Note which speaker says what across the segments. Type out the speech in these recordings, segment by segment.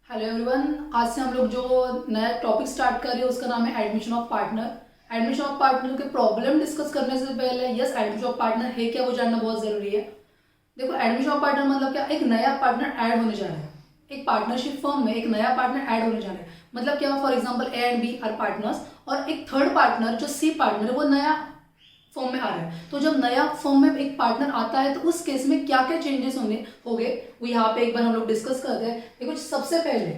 Speaker 1: Hello everyone. आज से हम लोग जो नया टॉपिक स्टार्ट कर रहे हैं उसका नाम है admission of partner. Admission of partner के प्रॉब्लम डिस्कस करने से पहले यस एडमिशन ऑफ पार्टनर है क्या वो जानना बहुत ज़रूरी है। देखो, एडमिशन ऑफ पार्टनर मतलब क्या, एक नया पार्टनर ऐड होने जा रहा है। एक पार्टनरशिप फर्म में एक नया पार्टनर ऐड होने जा रहा है। मतलब क्या, for example A and B are partners और एक थर्ड पार्टनर जो सी पार्टनर है वो नया फॉर्म में आ रहा है। तो जब नया फॉर्म में एक पार्टनर आता है तो उस केस में क्या क्या चेंजेस होंगे वो यहाँ पे एक बार हम लोग डिस्कस करते हैं। देखो, सबसे पहले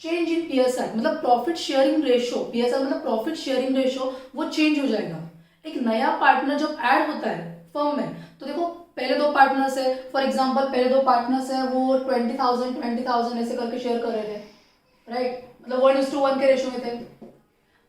Speaker 1: चेंज इन पीएसआर मतलब प्रॉफिट शेयरिंग रेशो। पीएसआर मतलब प्रॉफिट शेयरिंग रेशो, वो चेंज हो जाएगा। एक नया पार्टनर जब ऐड होता है फर्म में तो देखो, पहले दो पार्टनर्स है, फॉर एग्जांपल पहले दो पार्टनर्स है वो 20,000 ऐसे करके शेयर कर रहे थे, राइट, मतलब 1:1 के रेशो में थे।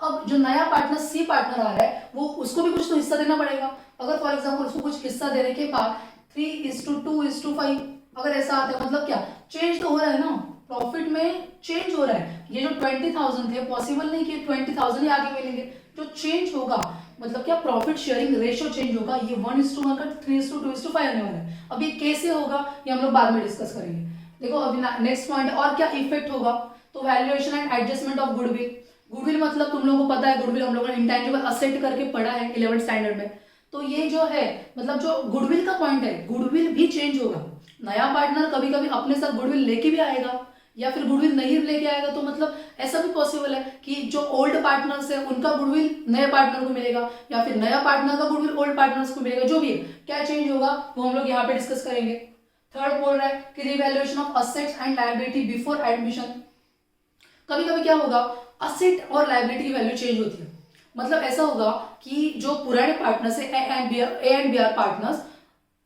Speaker 1: अब जो नया पार्टनर सी पार्टनर आ रहा है वो उसको भी कुछ तो हिस्सा देना पड़ेगा। अगर फॉर एग्जांपल उसको कुछ हिस्सा देने के बाद 3:2:5 अगर ऐसा आता है, मतलब क्या, चेंज तो हो रहा है ना, प्रॉफिट में चेंज हो रहा है। ये जो 20,000 थे, पॉसिबल नहीं कि 20,000 ही आगे मिलेंगे। जो चेंज होगा मतलब क्या, प्रॉफिट शेयरिंग रेशियो चेंज होगा। ये 1:1 का 3:2:5 आने वाला है। अब ये कैसे होगा ये हम लोग बाद में डिस्कस करेंगे। देखो अभी नेक्स्ट पॉइंट और क्या इफेक्ट होगा, तो valuation and adjustment of goodwill. Goodwill मतलब तुम लोगों को पता है, गुडविल हम लोगों ने इंटेंजिबल असेट करके पढ़ा है 11th स्टैंडर्ड में। तो ये जो है मतलब जो गुडविल का पॉइंट है, गुडविल भी चेंज होगा। नया पार्टनर कभी कभी अपने साथ गुडविल लेके भी आएगा या फिर गुडविल नहीं लेके आएगा। तो मतलब ऐसा भी पॉसिबल है कि जो ओल्ड पार्टनर्स है उनका गुडविल नए पार्टनर को मिलेगा या फिर नया पार्टनर का गुडविल ओल्ड पार्टनर्स को मिलेगा। जो भी है, क्या चेंज होगा वो हम लोग यहाँ पे डिस्कस करेंगे। थर्ड बोल रहा है कि revaluation of assets and liability before admission. कभी कभी क्या होगा, असेट और लायबिलिटी की वैल्यू चेंज होती है। मतलब ऐसा होगा कि जो पुराने पार्टनर्स है A and B are partners,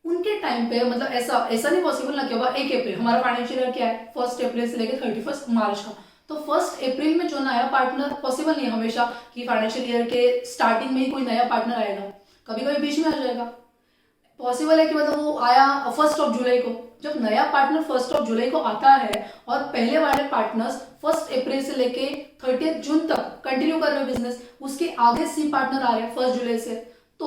Speaker 1: उनके टाइम पे मतलब ऐसा ऐसा नहीं पॉसिबल ना कि होगा 1 अप्रैल, हमारा फाइनेंशियल ईयर क्या है 1 अप्रैल से लेकर 31 मार्च का। तो 1 अप्रैल में जो नया पार्टनर, पॉसिबल नहीं है हमेशा कि फाइनेंशियल ईयर के स्टार्टिंग में ही कोई नया पार्टनर आएगा, कभी कभी बीच में आ जाएगा। पॉसिबल है कि मतलब वो आया 1 जुलाई को। जब नया पार्टनर 1 जुलाई को आता है और पहले वाले पार्टनर्स 1 अप्रैल से लेके 30 जून तक कंटिन्यू कर रहे हैं बिजनेस, उसके आगे सी पार्टनर आ रहे हैं 1 जुलाई से, तो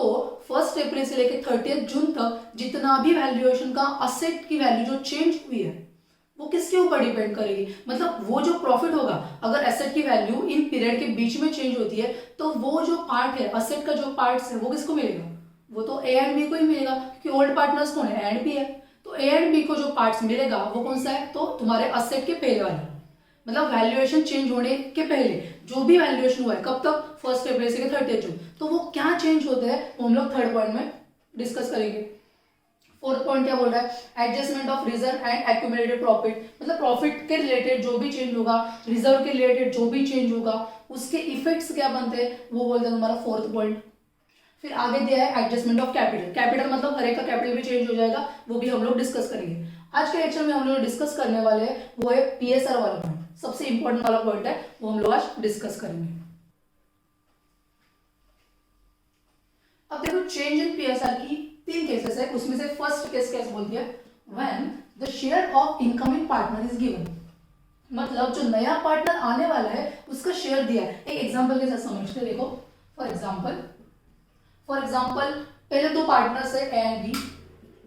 Speaker 1: 1 अप्रैल से लेके 30 जून तक जितना भी वैल्यूएशन का असेट की वैल्यू जो चेंज हुई है वो किसके ऊपर डिपेंड करेगी। मतलब वो जो प्रॉफिट होगा, अगर एसेट की वैल्यू इन पीरियड के बीच में चेंज होती है तो वो जो पार्ट है असेट का, जो पार्ट्स है वो किसको मिलेगा, वो तो ए एंड बी को ही मिलेगा, क्योंकि ओल्ड पार्टनर्स कौन है, ए एंड बी है। तो ए एंड बी को जो पार्ट्स मिलेगा वो कौन सा है, तो तुम्हारे असेट के पहले वाले, मतलब वैल्यूएशन चेंज होने के पहले जो भी वैल्यूएशन हुआ है, कब तक 1 अप्रैल से 30 जून, तो वो क्या चेंज होता है वो हम लोग थर्ड पॉइंट में डिस्कस करेंगे। फोर्थ पॉइंट क्या बोल रहा है, adjustment of reserve and accumulated profit. मतलब प्रॉफिट के रिलेटेड जो भी चेंज होगा, रिजर्व के रिलेटेड जो भी चेंज होगा, उसके इफेक्ट्स क्या बनते हैं वो बोलते हैं तुम्हारा फोर्थ पॉइंट। फिर आगे दिया है एडजस्टमेंट ऑफ कैपिटल। कैपिटल मतलब हर एक का कैपिटल भी चेंज हो जाएगा, वो भी हम लोग डिस्कस करेंगे। आज के लेक्चर में हम लोग डिस्कस करने वाले हैं वो है पीएसआर वाला पॉइंट, सबसे इंपॉर्टेंट वाला पॉइंट है, वो हम लोग आज डिस्कस करेंगे। अब देखो, चेंज इन पीएसआर की 3 केसेस है, उसमें से फर्स्ट केस कैसे बोलती है, when the share of incoming partner is given. मतलब जो नया पार्टनर आने वाला है उसका शेयर दिया है। एक एग्जांपल के साथ समझते हैं। देखो फॉर एग्जाम्पल पहले दो पार्टनर्स है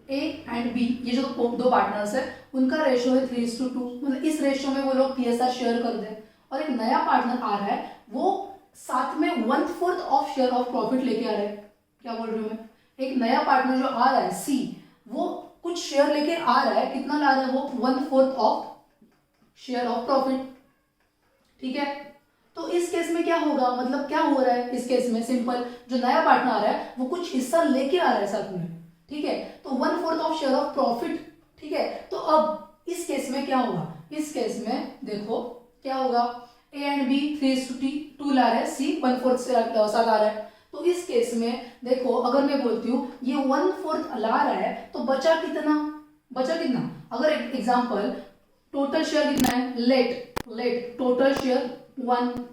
Speaker 1: ए एंड बी, ये जो दो पार्टनर्स है उनका रेशियो है 3:2। मतलब इस रेशियो में वो लोग पीएसआर शेयर कर दे, और एक नया पार्टनर आ रहा है वो साथ में 1/4 ऑफ शेयर ऑफ प्रॉफिट लेके आ रहा है। क्या बोल रही हूँ मैं, एक नया पार्टनर जो आ रहा है सी, वो कुछ शेयर लेके आ रहा है, कितना ला रहा है वो 1/4 ऑफ शेयर ऑफ प्रॉफिट, ठीक है। तो इस केस में क्या होगा, मतलब क्या हो रहा है इस केस में, सिंपल, जो नया पार्टनर आ रहा है वो कुछ हिस्सा लेके आ रहा है साथ में, ठीक है, तो 1/4 ऑफ शेयर ऑफ प्रॉफिट, ठीक है। तो अब इस केस में क्या होगा, इस केस में देखो क्या होगा, ए एंड बी 3:2 ला रहा है, सी 1/4 से साथ आ रहा है। तो इस केस में देखो, अगर मैं बोलती हूँ ये 1/4 ला रहा है तो बचा कितना, अगर एक एग्जांपल, टोटल शेयर कितना है, लेट टोटल शेयर 1,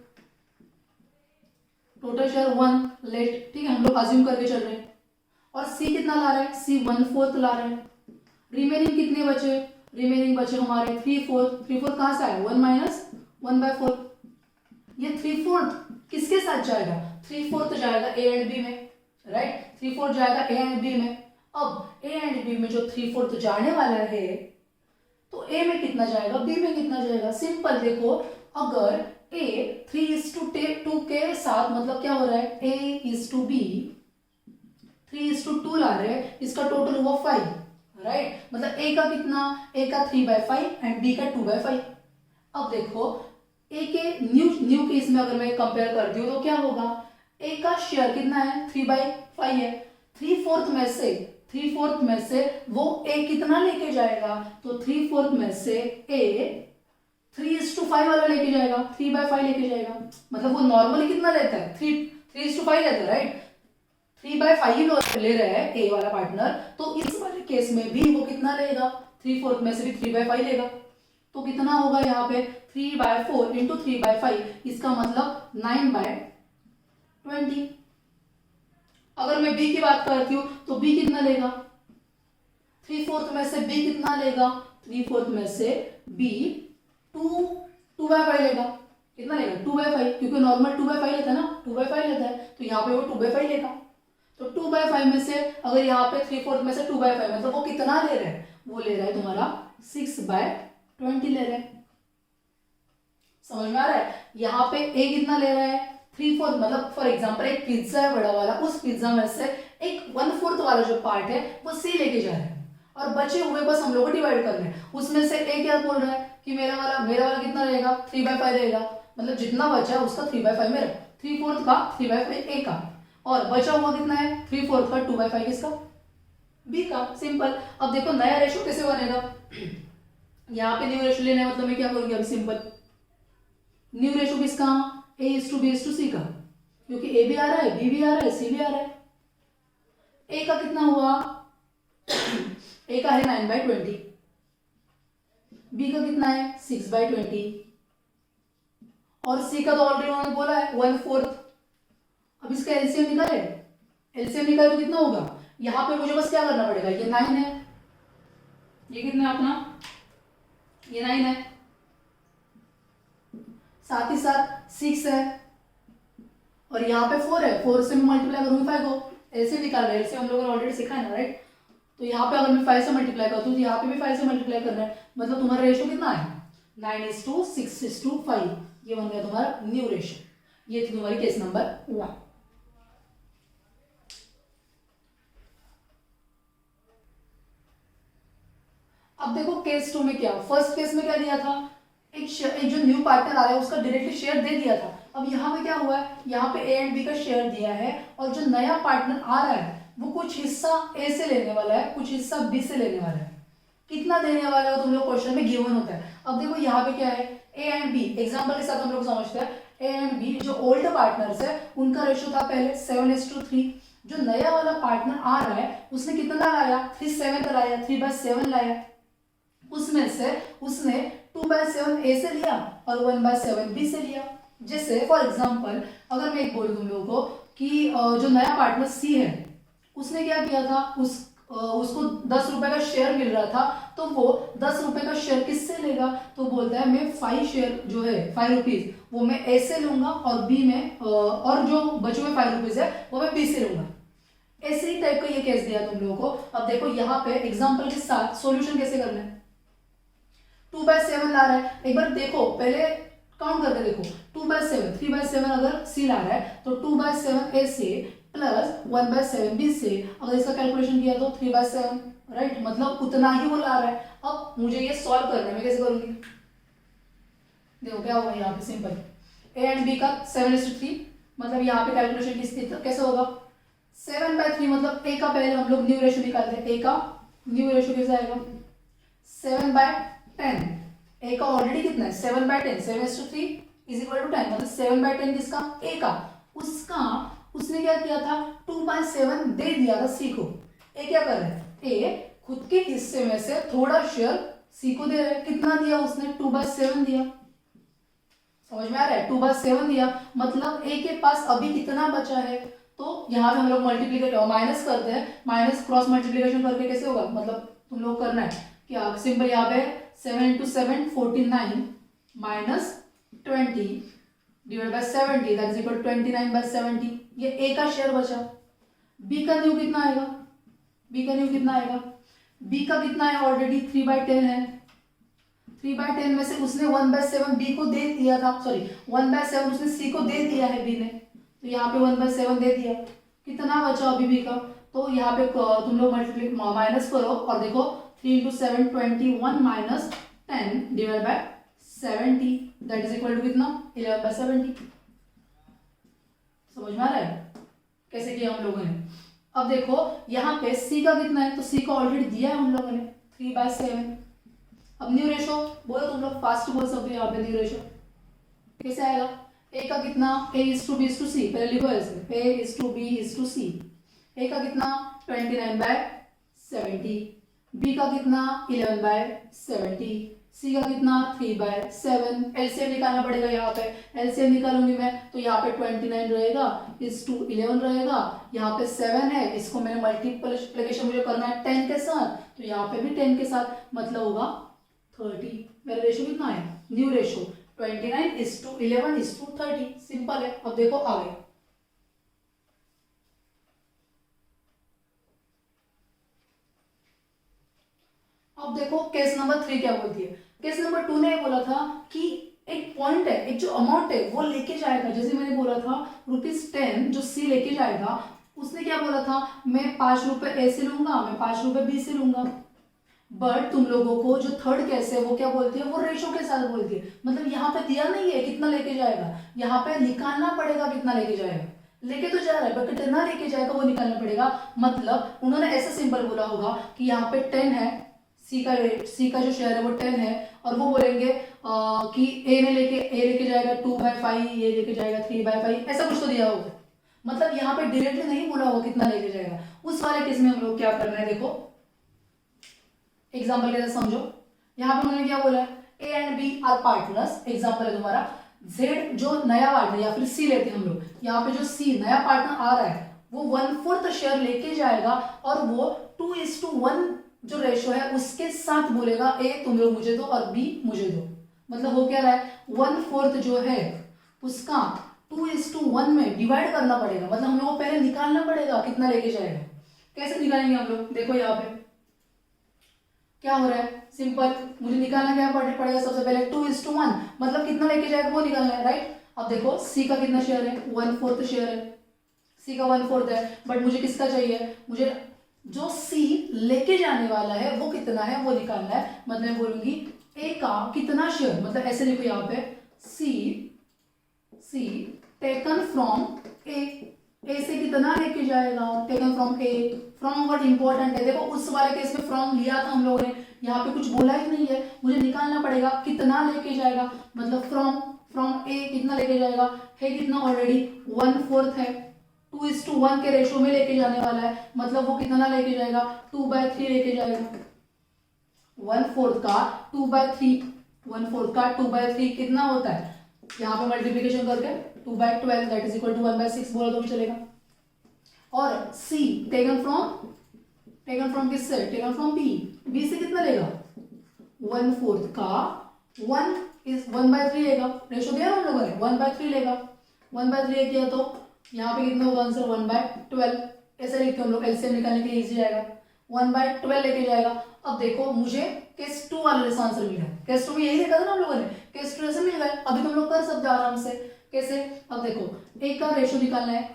Speaker 1: लेट, ठीक है, हम लोग अज्यूम करके चल रहे हैं। और सी कितना ला रहा है, सी 1/4 ला रहा है। रिमेनिंग कितने बचे, रिमेनिंग बचे हमारे 3/4 कहां से आया, 1 माइनस 1/4। ये 3/4 किसके साथ जाएगा, 3/4 जाएगा ए एंड बी में, राइट, 3/4 जाएगा ए एंड बी में। अब ए एंड बी में जो 3/4 जाने वाला है तो ए में कितना जाएगा, बी में कितना जाएगा। सिंपल, देखो अगर ए 3:2 के साथ मतलब क्या हो रहा है, A:B 3:2 ला रहे हैं, इसका टोटल हुआ 5, राइट। मतलब ए का कितना, ए का 3/5 एंड बी का 2/5। अब देखो ए के न्यू केस में अगर मैं कंपेयर करती हूँ तो क्या होगा, ए का शेयर कितना है, 3/5 है। 3/4 में से वो ए कितना लेके जाएगा, तो 3/4 में से ए 3:5 वाला लेके जाएगा, 3/5 लेके जाएगा। मतलब वो नॉर्मली कितना लेता है, 3:5 लेता है, राइट। 3/5 ही ले रहा है ए वाला पार्टनर, तो इस वाले केस में भी वो कितना लेगा, 3/4 में से भी 3/5 लेगा। तो कितना होगा यहाँ पे, 3/4 इंटू 3/5, इसका मतलब 9/20। अगर मैं बी की बात करती हूँ तो बी कितना लेगा, 3/4 में से बी कितना लेगा, 3/4 में से बी 2/5 लेगा। कितना लेगा, 2/5, क्योंकि नॉर्मल 2/5 लेता है ना, 2/5 लेता है, तो यहाँ पे वो 2/5 लेगा। तो 2/5 में से अगर यहाँ पे 3/4 में से 2/5 मतलब वो कितना ले रहा है, वो ले रहा है तुम्हारा 6/20 ले रहा है। समझ में आ रहा है। यहाँ पे ए कितना ले रहा है, 3/4, मतलब फॉर एग्जांपल एक पिज्जा है बड़ा वाला, उस पिज्जा में से एक 1/4 वाला जो पार्ट है वो सी लेके जा रहा है, और बचे हुए बस हम लोग को डिवाइड करने हैं। उसमें से ए क्या बोल रहा है कि मेरा वाला कितना रहेगा, 3/5 रहेगा। मतलब जितना बचा है उसका 3/5 में, 3/4 का 3/5 ए का, और बचा हुआ कितना है, 3/4 का 2/5 किसका, बी का। सिंपल। अब देखो नया रेशो कैसे बनेगा, यहाँ पे न्यू रेशो लेना है, मतलब मैं क्या करूंगी, अभी सिंपल न्यू रेशो किसका, A:B:C का, क्योंकि ए भी आ रहा है, बी भी आ रहा है, सी भी आ रहा है। ए का कितना हुआ, ए का है 9/20, बी का कितना है 6/20, और सी का तो ऑलरेडी उन्होंने बोला है 1/4। अब इसका एलसीएम निकाले, एलसीएम निकाले तो कितना होगा, यहां पे मुझे बस क्या करना पड़ेगा, ये 9 है, ये कितना है अपना, ये 9 है, साथ ही साथ 6 है, और यहाँ पे 4 है, 4 से मैं मल्टीप्लाई करूंगी 5 को, ऐसे निकाल रहे हैं, ऐसे हम लोगों ने ऑलरेडी सीखा है ना, राइट। तो यहाँ पे अगर मैं 5 से मल्टीप्लाई करती हूँ तो यहाँ पे भी 5 से मल्टीप्लाई करना है, मतलब तुम्हारा रेशो कितना है 9:6:5, ये बन गया तुम्हारा न्यू रेशो। ये थी तुम्हारी केस नंबर 1। अब देखो केस 2 में क्या, फर्स्ट केस में क्या दिया था, एक जो न्यू पार्टनर आ रहा है उसका डायरेक्टली शेयर दे दिया था। अब यहाँ पे क्या हुआ है, यहाँ पे ए एंड बी का शेयर दिया है, और जो नया पार्टनर आ रहा है वो कुछ हिस्सा ए से लेने वाला है, कुछ हिस्सा बी से लेने वाला है। कितना देने वाला है वो तुम लोग क्वेश्चन में गिवन होता है। अब देखो यहाँ पे क्या है, ए एंड बी, एग्जाम्पल के साथ हम लोग समझते हैं। ए एंड बी जो ओल्ड पार्टनर्स है उनका रेशो था पहले 7:3। जो नया वाला पार्टनर आ रहा है उसने कितना लाया, 3/7 लाया, 3/7 लाया। उसमें से उसने 2/7 ए से लिया और 1/7 बी से लिया। जैसे फॉर एग्जाम्पल अगर मैं एक बोलूँ तुम लोगों को कि जो नया पार्टनर सी है उसने क्या किया था, उसको 10 रुपए का शेयर मिल रहा था, तो वो 10 रुपए का शेयर किससे लेगा, तो बोलता है मैं 5 शेयर जो है 5 रुपीज वो मैं ए से लूंगा, और बी में और जो बचे हुए 5 रुपीज है वो मैं बी से लूंगा। ऐसे ही टाइप का ये केस दिया तुम लोगों को। अब देखो यहाँ पे एग्जाम्पल के साथ सोल्यूशन कैसे करना है। 2/7 ला रहा है, एक बार देखो पहले काउंट करके देखो, 2/7, 3/7 अगर सी ला रहा है तो 2/7 ए से प्लस 1/7 बी से, अगर इसका कैलकुलेशन किया तो 3/7, राइट। मतलब उतना ही वो ला रहा है। अब मुझे ये सॉल्व करना है, मैं कैसे करूंगी, देखो क्या होगा यहाँ पे सिंपल, ए एंड बी का 7:3, मतलब यहाँ पे कैलकुलेशन किसकी कैसे होगा, 7/3, मतलब ए का पहले हम लोग न्यू रेशो निकालते हैं, ए का न्यू रेशो कैसे आएगा 7/10। ए का ऑलरेडी कितना है 7/10, 7:3 इज इक्वल टू 10, मतलब 7/10 किसका, ए का। उसका उसने क्या किया था 2/7 दे दिया था सी को। ए क्या कर रहा है, ए खुद के हिस्से में से थोड़ा शेयर सी को दे रहा है। कितना दिया उसने, 2/7 दिया। समझ में आ रहा है, 2/7 दिया, मतलब ए के पास अभी कितना बचा है, तो यहाँ पे हम लोग मल्टीप्लीकेशन माइनस करते हैं, माइनस क्रॉस मल्टीप्लीकेशन करके कैसे होगा, मतलब तुम लोग करना है क्या, सिंपल यहाँ पे 7 × 7 49 minus 20 divide by 70 that is equal 29/70। ये ए का शेयर बचा। बी का न्यू कितना आएगा, बी का न्यू कितना आएगा, बी का कितना है ऑलरेडी 3/10 है, 3/10 में से उसने 1/7 बी को दे दिया था, सॉरी 1/7 उसने सी को दे दिया है बी ने, तो यहाँ पे 1/7 दे दिया, कितना बचा अभी बी का, तो यहाँ पे तुम लोग मल्टीप्लाई माइनस करो और देखो 3 × 7 21 minus 10 divide by 70 that is equal to कितना 11/70। समझ में आ रहा है कैसे किया हम लोगों ने। अब देखो यहाँ पे सी का कितना है, तो सी का ऑलरेडी दिया है हम लोगों ने 3/7। अब न्यू रेशो बोलो, तुम लोग फास्ट बोल सकते हो यहाँ पे न्यू रेशो कैसे आएगा, ए का कितना A:B:C, पहले लिखो ऐसे A:B:C, ए का कितना 29/70, बी का कितना 11/70, सी का कितना 3/7। एलसीएम निकालना पड़ेगा, यहाँ पे एलसीएम निकालूंगी मैं तो यहाँ पे 29 रहेगा, 11 रहेगा, यहाँ पे 7 है, इसको मैंने मल्टीप्लिकेशन मुझे करना है 10 के साथ, तो यहाँ पे भी 10 के साथ, मतलब होगा 30। मेरा रेशो कितना है, न्यू रेशो 29:11:30, सिंपल है। अब देखो आगे, अब देखो केस नंबर 3 क्या बोलती है। केस नंबर 2 ने बोला था कि एक पॉइंट है, एक जो अमाउंट है वो लेके जाएगा, जैसे मैंने बोला था ₹10 जो सी लेके जाएगा, उसने क्या बोला था, मैं 5 रुपए ए से लूंगा, मैं 5 रुपए बी से लूंगा, बट तुम लोगों को जो थर्ड केस है वो क्या बोलती है, वो रेशो के साथ बोलती है। मतलब यहाँ पे दिया नहीं है कितना लेके जाएगा, यहाँ पे निकालना पड़ेगा कितना लेके जाएगा, लेके तो जा रहा है बट कितना लेके जाएगा वो निकालना पड़ेगा। मतलब उन्होंने ऐसा सिंपल बोला होगा कि यहाँ पे 10 है, सी का जो शेयर है वो 10 है, और वो बोलेंगे कि ए लेके जाएगा 2/5, ये लेके जाएगा 3/5, ऐसा कुछ तो दिया होगा। मतलब यहाँ पे डायरेक्टली नहीं बोला होगा कितना लेके जाएगा। उस वाले केस में हम लोग क्या करना है, देखो एग्जाम्पल के साथ समझो। यहाँ पे उन्होंने क्या बोला है, A and B are partners, example है तुम्हारा जेड जो नया पार्टनर, या फिर सी लेते हैं हम लोग, यहाँ पे जो सी नया पार्टनर आ रहा है वो 1/4 शेयर लेके जाएगा, और वो 2:1 जो रेशो है उसके साथ बोलेगा ए तुम लोग मुझे दो और बी मुझे दो। मतलब हो क्या रहा है, 1/4 जो है उसका 2:1 में डिवाइड करना पड़ेगा, मतलब हम लोग को पहले निकालना पड़ेगा कितना लेके जाएगा। कैसे निकालेंगे हम लोग, देखो यहाँ पे क्या हो रहा है, सिंपल, मुझे निकालना क्या पड़ेगा, सबसे पहले 2:1, मतलब कितना लेके जाएगा वो निकालना है, राइट। अब देखो सी का कितना शेयर है, 1/4 शेयर है, सी का 1/4 है, बट मुझे किसका चाहिए, मुझे जो सी लेके जाने वाला है वो कितना है वो निकालना है। मतलब मैं बोलूंगी ए का कितना शेयर, मतलब ऐसे लिखो यहाँ पे सी टेकन फ्रॉम ए से कितना लेके जाएगा, taken from A, from word important है। देखो उस वाले केस में फ्रॉम लिया था हम लोगों ने, यहाँ पे कुछ बोला ही नहीं है, मुझे निकालना पड़ेगा कितना लेके जाएगा। मतलब फ्रॉम ए कितना लेके जाएगा, है कितना ऑलरेडी 1/4 है, 2:1 के रेशो में लेके जाने वाला है, मतलब वो कितना लेके जाएगा 2/3 लेके जाएगा। 1/4 का 2/3, 1/4 का 2/3 कितना होता है, यहाँ पे मल्टीप्लीकेशन करके 2/12 दैट इज इक्वल टू 1/6 बोला तो भी चलेगा। और सी टेकन फ्रॉम किससे, टेकन फ्रॉम बी से कितना लेगा 1/4 का 1/3 लेगा, रेशो दिया हम लोगों ने 1/3 लेगा, 1/3 किया तो यहाँ पे कितना होगा आंसर 1/12, ऐसे लिखते हम लोग, एलसीएम निकालने के लिए इजी जाएगा, 1/12 लेके जाएगा। अब देखो मुझे केस 2 वाले जैसा आंसर मिला है, केस 2 में यही देखा था ना हम लोगों ने, केस 2 ऐसे मिल गया, अभी तुम लोग कर सकते हो आराम से। कैसे, अब देखो ए का रेशो निकालना है,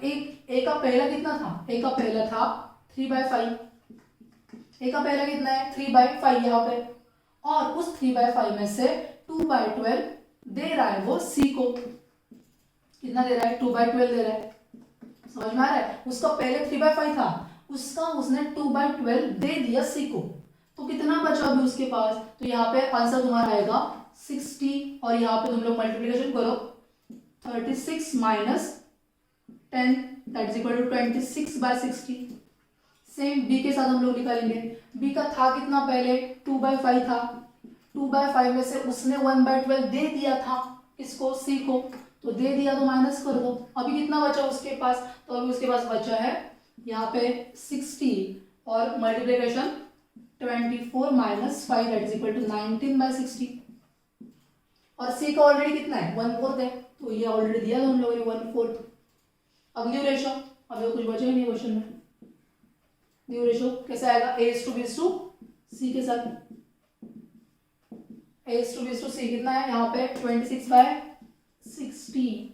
Speaker 1: ए का पहला कितना था, ए का पहला था 3/5, ए का पहला कितना है 3/5 यहाँ पे, और उस 3/5 में से 2/12 दे रहा है वो सी को, कितना दे रहा है 2/12 दे रहा है, समझ में आ रहा है। उसका पहले 3/5 था, उसका उसने 2/12 दे दिया सी को, तो कितना बचा अभी उसके पास, तो यहाँ पे आंसर तुम्हारा आएगा 60, और यहाँ पे तुम लोग मल्टीप्लिकेशन करो 36 minus 10 that is equal to 26/60। Same B के साथ हम लोग निकालेंगे, बी का था कितना पहले 2/5 था, 2/5 में से उसने 1/12 दे दिया था किसको, सी को, तो दे दिया तो माइनस कर दो, अभी कितना बचा उसके पास, तो अभी उसके पास बचा है यहाँ पे 60, और multiplication 24 minus 5 that is equal to 19/60, और सी का ऑलरेडी कितना है 1/4 है, तो ये ऑलरेडी दिया था हम लोगों ने 1/4। अब न्यू रेशो, अब कुछ बचा ही नहीं क्वेश्चन में, न्यू रेशो कैसे आएगा, A:B:C के साथ, A/B/C कितना है यहाँ पे 26/60,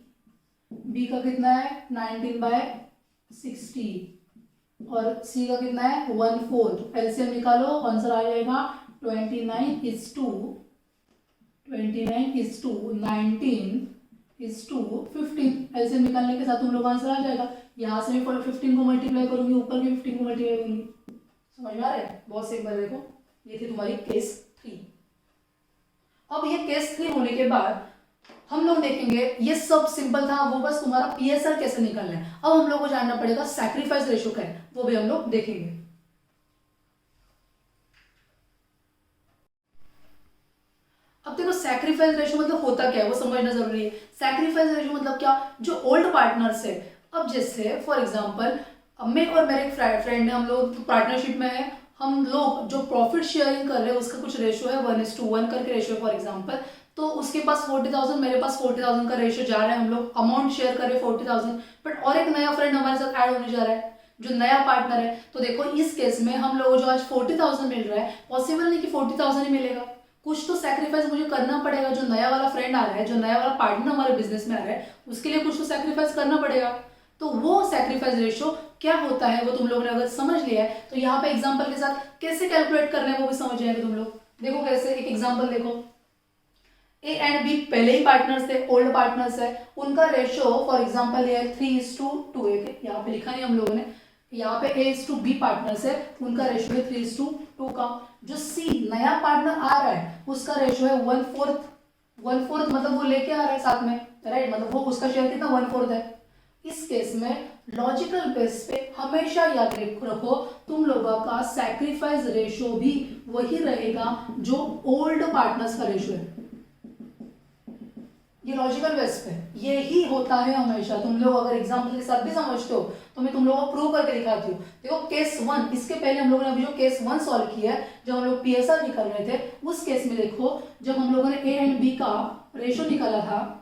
Speaker 1: B का कितना है 19/60 और C का कितना है 1/4। एलसीएम निकालो, आंसर आ जाएगा 29:19:15। एलसीएम निकालने के साथ तुम लोग आंसर आ जाएगा। यहाँ से भी 15 को मल्टीप्लाई करूंगी, ऊपर भी 15 को मल्टीप्लाई करूंगी। समझ में आ रहा है? बहुत सिंपल। देखो ये थी तुम्हारी केस 3। अब ये केस 3 होने के बाद हम लोग देखेंगे, ये सब सिंपल था, वो बस तुम्हारा पीएसआर कैसे निकालना है। अब हम लोग को जानना पड़ेगा सैक्रिफाइस रेशियो क्या है, वो भी हम लोग देखेंगे। अब देखो सैक्रिफाइस रेशियो मतलब होता क्या है वो समझना जरूरी है। सैक्रिफाइस रेशियो मतलब क्या, जो ओल्ड पार्टनर्स है, अब जैसे फॉर एग्जांपल मैं और मेरे एक फ्रेंड है, हम लोग पार्टनरशिप में है, हम लोग जो प्रॉफिट शेयरिंग कर रहे हैं उसका कुछ रेशियो है 1:1 करके रेशियो फॉर एग्जांपल। तो उसके पास 40,000, मेरे पास 40,000 का रेशियो जा रहा है, हम लोग अमाउंट शेयर कर रहे हैं 40,000। बट और एक नया फ्रेंड हमारे साथ ऐड होने जा रहा है जो नया पार्टनर है। तो देखो इस केस में हम लोग जो आज 40,000 मिल रहा है, पॉसिबल नहीं कि 40,000 ही मिलेगा, कुछ तो सैक्रिफाइस मुझे करना पड़ेगा। जो नया वाला फ्रेंड आ रहा है, जो नया वाला पार्टनर हमारे बिजनेस में आ रहा है, उसके लिए कुछ तो सैक्रिफाइस करना पड़ेगा। तो वो सैक्रिफाइस रेशियो क्या होता है वो तुम लोगों ने अगर समझ लिया है तो यहाँ पे एग्जांपल के साथ कैसे कैलकुलेट करना है वो भी समझ जाएंगे तुम लोग। देखो कैसे, एक एग्जांपल देखो, ए एंड बी पहले ही पार्टनर्स थे, ओल्ड पार्टनर्स है, उनका रेशियो फॉर एग्जांपल ये 3:2 है। यहाँ पे लिखा नहीं हम लोगों ने, यहाँ पे A/B पार्टनर्स है, उनका रेशियो है 3:2 का। जो C नया पार्टनर आ रहा है उसका रेशियो है 1/4 मतलब वो लेके आ रहा है साथ में, राइट, मतलब वो उसका शेयर कितना 1/4 है। इस केस में लॉजिकल बेस पे हमेशा याद रखो तुम लोगों का सैक्रिफाइस रेशियो भी वही रहेगा जो ओल्ड पार्टनर्स का रेशियो है। ये लॉजिकल बेस पे यही होता है हमेशा। तुम लोग अगर एग्जांपल के साथ भी समझते हो तो मैं तुम लोगों को प्रूव करके दिखाती हूँ। देखो केस 1, इसके पहले हम लोगों ने अभी जो केस 1 सॉल्व किया है, जब हम लोग पीएसआर निकाल रहे थे, उस केस में देखो जब हम लोगों ने ए एंड बी का रेशियो निकाला था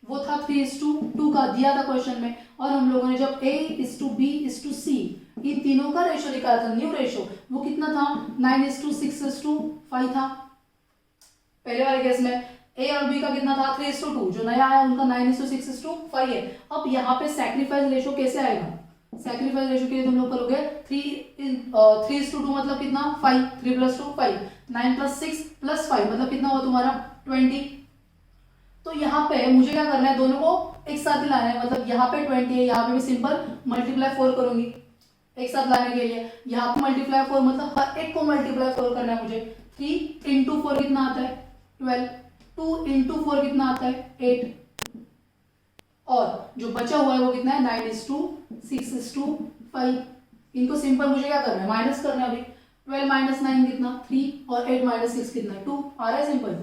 Speaker 1: वो था 3:2 का दिया था क्वेश्चन में, और हम लोगों ने जब A/B/C इन तीनों का रेशियो निकाला था, न्यू रेशियो, वो कितना था 9:6:5 था। पहले वाले केस में ए और बी का कितना था 3:2, जो नया आया उनका 9:6:5 है। अब यहाँ पे सैक्रिफाइस रेशियो कैसे आएगा, सैक्रिफाइस रेशियो के लिए तुम लोग करोगे 3:2 मतलब कितना 5, 3 + 2 5, 9 + 6 + 5 मतलब कितना हुआ तुम्हारा 20। तो यहाँ पे मुझे क्या करना है, दोनों को एक साथ ही लाना है, मतलब यहाँ पे 20 है, यहाँ पे भी सिंपल मल्टीप्लाई 4 करूंगी एक साथ लाने के लिए। यहाँ पे मल्टीप्लाई 4 मतलब हर एक को मल्टीप्लाई 4 करना है मुझे। 3 × 4 कितना आता है 12, 2 × 4 कितना आता है 8, और जो बचा हुआ है वो कितना है 9:6:5। इनको सिंपल मुझे क्या करना है, माइनस करना है। अभी 12 - 9 कितना 3, और 8 - 6 कितना 2 आ रहा है सिंपल।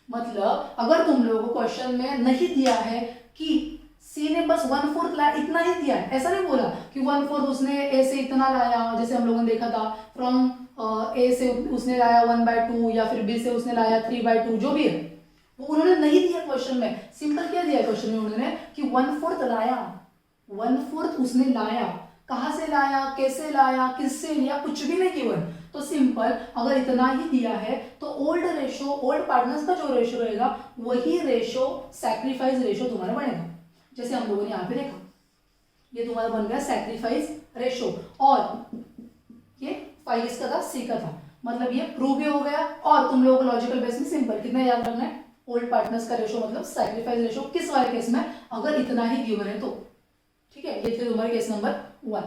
Speaker 1: मतलब अगर तुम लोगों को क्वेश्चन में नहीं दिया है कि सी ने बस 1/4 लाया, इतना ही दिया है, ऐसा नहीं बोला कि 1/4 उसने ए से इतना लाया, जैसे हम लोगों ने देखा था फ्रॉम ए से उसने लाया 1/2 या फिर बी से उसने लाया 3/2, जो भी है वो उन्होंने नहीं दिया क्वेश्चन में। सिंपल क्या दिया क्वेश्चन में उन्होंने कि 1/4 लाया, 1/4 उसने लाया, कहां से लाया, कैसे लाया, किससे लिया, कुछ भी नहीं गिवन। तो सिंपल अगर इतना ही दिया है तो ओल्ड रेशियो, ओल्ड पार्टनर्स का जो रेशियो रहेगा वही रेशियो सैक्रिफाइस रेशियो तुम्हारा बनेगा। जैसे हम लोगों ने यहाँ पे देखा, ये तुम्हारा बन गया सैक्रिफाइस रेशियो, और ये 5 इसका था, सी का था, मतलब ये प्रूव भी हो गया। और तुम लोगों को लॉजिकल बेस में सिंपल कितना याद रखना है, ओल्ड पार्टनर्स का रेशियो मतलब सैक्रिफाइस रेशियो किस वाले केस में, अगर इतना ही गिवन है तो। ठीक है, ये थे तुम्हारे केस नंबर 1।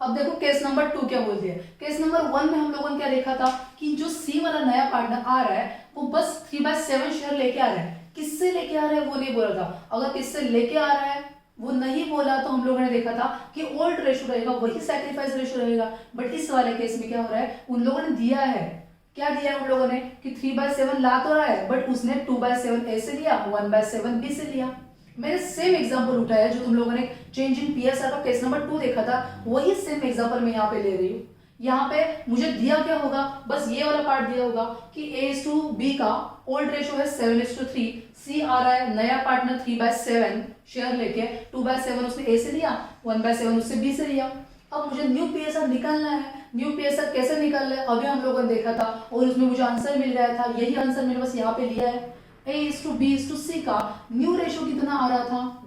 Speaker 1: अब देखो केस नंबर 2 क्या बोलती है। केस नंबर 1 में हम लोगों ने क्या देखा था कि जो सी वाला नया पार्टनर आ रहा है वो बस 3/7 शेयर लेके आ रहा है। किससे लेके आ रहा है वो नहीं बोला था, अगर किससे लेके आ रहा है वो नहीं बोला तो हम लोगों ने देखा था कि ओल्ड रेशियो रहेगा वही सैक्रिफाइस रेशियो रहेगा। बट इस वाले केस में क्या हो रहा है, उन लोगों ने दिया है, क्या दिया है उन लोगों ने कि 3/7 ला तो रहा है, बट उसने 2/7 ए से लिया, 1/7 बी से लिया। मैंने सेम एग्जांपल उठाया जो तुम लोगों ने चेंज इन पीएसआर का केस नंबर 2 देखा था, वही सेम एग्जांपल मैं यहाँ पे ले रही हूँ। यहाँ पे मुझे दिया क्या होगा, बस ये वाला पार्ट दिया होगा कि A/B का ओल्ड रेशियो है 7:3, सी आ रहा है नया पार्टनर 3/7 शेयर लेके, 2/7 उसने ए से लिया, 1/7 उससे बी से लिया। अब मुझे न्यू पीएसआर निकालना है, न्यू पीएसआर कैसे निकालना है अभी हम लोगों ने देखा था और उसमें मुझे आंसर मिल गया था, यही आंसर मैंने बस यहाँ पे लिया है। A/B/C का न्यू रेशो कितना आ रहा था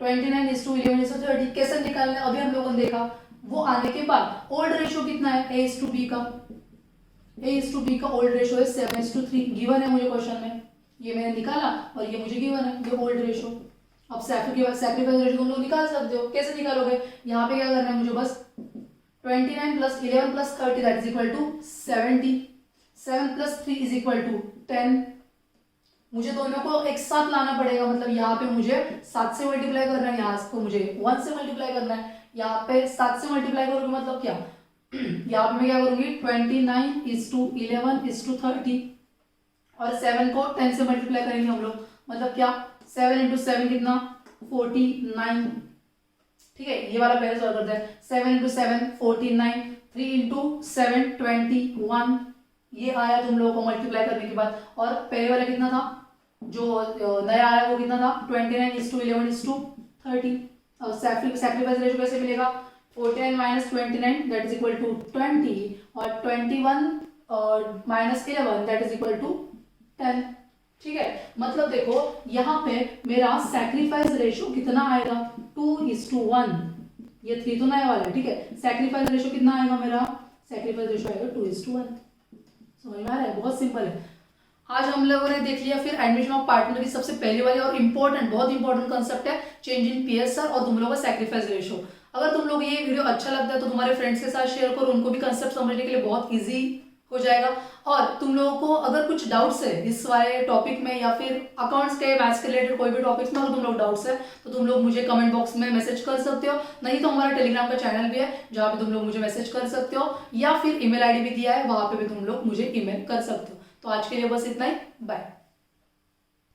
Speaker 1: 29:11:30। कैसे निकालना है अभी हम लोगों ने देखा। वो आने के बाद ओल्ड रेशो कितना है A/B का, A/B का ओल्ड रेशो है 7:3 गिवन है मुझे क्वेश्चन में, ये मैंने निकाला और ये मुझे गिवन है ये ओल्ड रेशो। अब सैक्रिफाइस रेशो तुम लोग निकाल सकते हो, कैसे निकालोगे, यहाँ पे क्या करना है मुझे बस 29 + 11 + 30 that is equal to 70, 7 + 3 is equal to 10। मुझे दोनों को एक साथ लाना पड़ेगा, मतलब यहाँ पे मुझे 7 से मल्टीप्लाई करना है, यहाँ को मुझे 1 से मल्टीप्लाई करना है। यहाँ पे 7 से मल्टीप्लाई करोगे मतलब क्या यहाँ पे मैं क्या करूंगी 29:11:30 और 7 को 10 से मल्टीप्लाई करेंगे हम लोग, मतलब क्या 7 × 7 कितना 49। ठीक है, ये वाला पहले सॉल्व करते हैं। 7 × 7 49, 3 × 7 21, ये आया तुम लोगों को मल्टीप्लाई करने के बाद। और पहले वाला कितना था, जो नया आया वो कितना था 29:11:30। और सैक्रिफाइस रेशो कैसे मिलेगा 49 - 29 दैट इज इक्वल टू 20 और 21 और -11 दैट इज इक्वल टू 10। ठीक है, मतलब देखो यहाँ पे मेरा सैक्रिफाइस रेशो कितना आएगा 2:1, ये 3 तो नया वाला है। ठीक है, सैक्रिफाइस रेशो कितना आएगा मेरा, सैक्रिफाइस रेशो आएगा 2:1। समझ में आ रहा है, बहुत सिंपल है। आज हम लोगों ने देख लिया फिर एडमिशन ऑफ पार्टनर की सबसे पहली वाली और इम्पोर्टेंट बहुत इंपॉर्टेंट कंसेप्ट है चेंज इन पीएसआर और तुम लोगों का सैक्रिफाइस रेशो। अगर तुम लोग ये वीडियो अच्छा लगता है तो तुम्हारे फ्रेंड्स के साथ शेयर करो, उनको भी कंसेप्ट समझने के लिए बहुत इजी हो जाएगा। और तुम लोगों को अगर कुछ डाउट्स है इस वाले टॉपिक में या फिर अकाउंट्स के मैथ्स के रिलेटेड कोई भी टॉपिक्स में अगर तुम लोग डाउट्स है तो तुम लोग मुझे कमेंट बॉक्स में मैसेज कर सकते हो, नहीं तो हमारा टेलीग्राम का चैनल भी है जहाँ पे तुम लोग मुझे मैसेज कर सकते हो, या फिर ईमेल आईडी भी दिया है वहां पे भी तुम लोग मुझे ईमेल कर सकते हो। तो आज के लिए बस इतना ही, बाय।